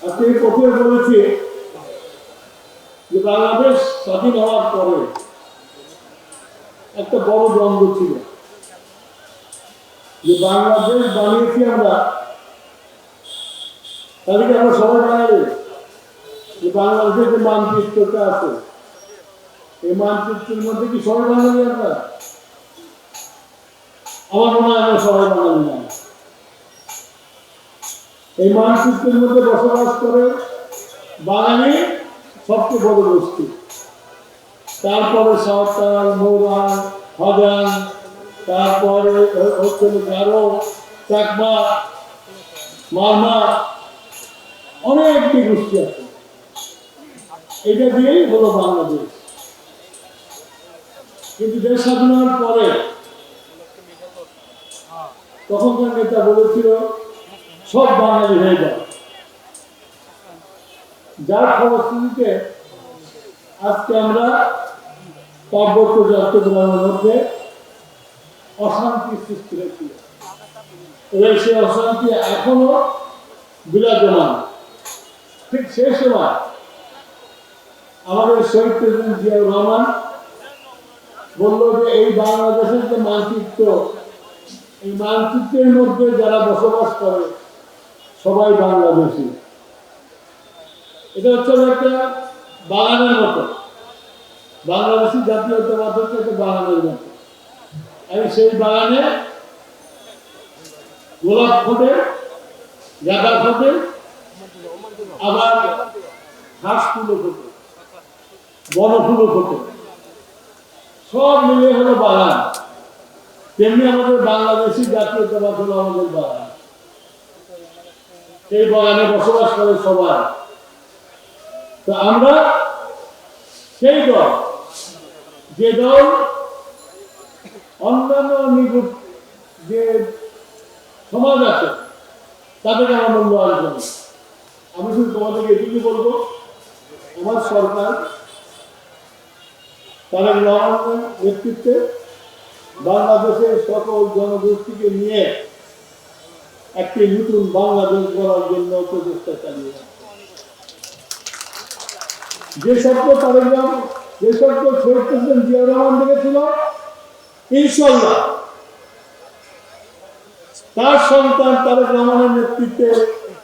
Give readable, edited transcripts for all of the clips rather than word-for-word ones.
আজকে এই পথে বলেছি যে বাংলাদেশ স্বাধীন হওয়ার পরে একটা বড় দ্বন্দ্ব ছিল যে বাংলাদেশ বানিয়েছি আমরা, তাদেরকে আমরা সবাই বানাবে যে বাংলাদেশের যে মানচিত্রটা আছে এই মানচিত্রের মধ্যে কি সবাই বানাবে? আমরা আমার মনে হয় আমরা সবাই বানাবি না। এই মানচিত্রের মধ্যে বসবাস করে বাঙালি সবচেয়ে বড় গোষ্ঠী, তারপরে সাঁওতাল, মৌরান, হাজান, তারপরে হচ্ছে গারো, চাকমা, মারমা, অনেকটি গোষ্ঠী আছে। এটা দিয়েই হলো বাংলাদেশ। কিন্তু দেশ স্বাধীন হওয়ার পরে তখনকার নেতা বলেছিল সব বাঙালি হয়ে যায়, যার ফলশ্রুতিতে আজকে আমরা পার্বত্য চট্টগ্রামের মধ্যে অশান্তি সৃষ্টি হয়েছিল এবং সেই অশান্তি এখনো বিরাজমান। ঠিক সেই সময় আমাদের শহীদ প্রেসিডেন্ট জিয়াউর রহমান বলল যে এই বাংলাদেশের যে মানচিত্র, এই মানচিত্রের মধ্যে যারা বসবাস করে সবাই বাংলাদেশি। এটা হচ্ছে একটা বাগানের মতো, বাংলাদেশি জাতীয়তাবাদ হচ্ছে একটা বাগানের মতো। আর সেই বাগানে গোলাপ ফোটে, গাঁদা ফোটে, আবার ঘাস ফুলও ফোটে, বন ফুলও ফোটে, সব মিলিয়ে হলো বাগান। তেমনি আমাদের বাংলাদেশি জাতীয়তাবাদ হলো আমাদের বাগান। এই বাগানে বসবাস করে সবাই। তো আমরা সেই দল, যে দল অন্যান্য নিগুট যে সমাজ আছে তাদেরকে আমরা মূল্যায়ন করি। আমি শুধু তোমাদেরকে এটুকু বলবো, আমার সরকার তারেক রহমানের নেতৃত্বে বাংলাদেশের সকল জনগোষ্ঠীকে নিয়ে একটি নতুন বাংলাদেশ গড়ার জন্য প্রচেষ্টা চালিয়ে যাচ্ছে। যে শব্দ শহীদ প্রেসিডেন্ট জিয়াউর রহমান দেখেছিল, ইনশাআল্লাহ তার সন্তান তারেক রহমানের নেতৃত্বে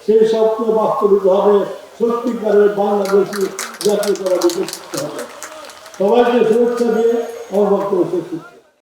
সেই স্বপ্ন বাস্তবিত হবে। সত্যিকারের বাংলাদেশি জাতীয়তাবাদী হবে। সবাইকে শুভেচ্ছা দিয়ে আমার বক্তব্য শেষ করছি।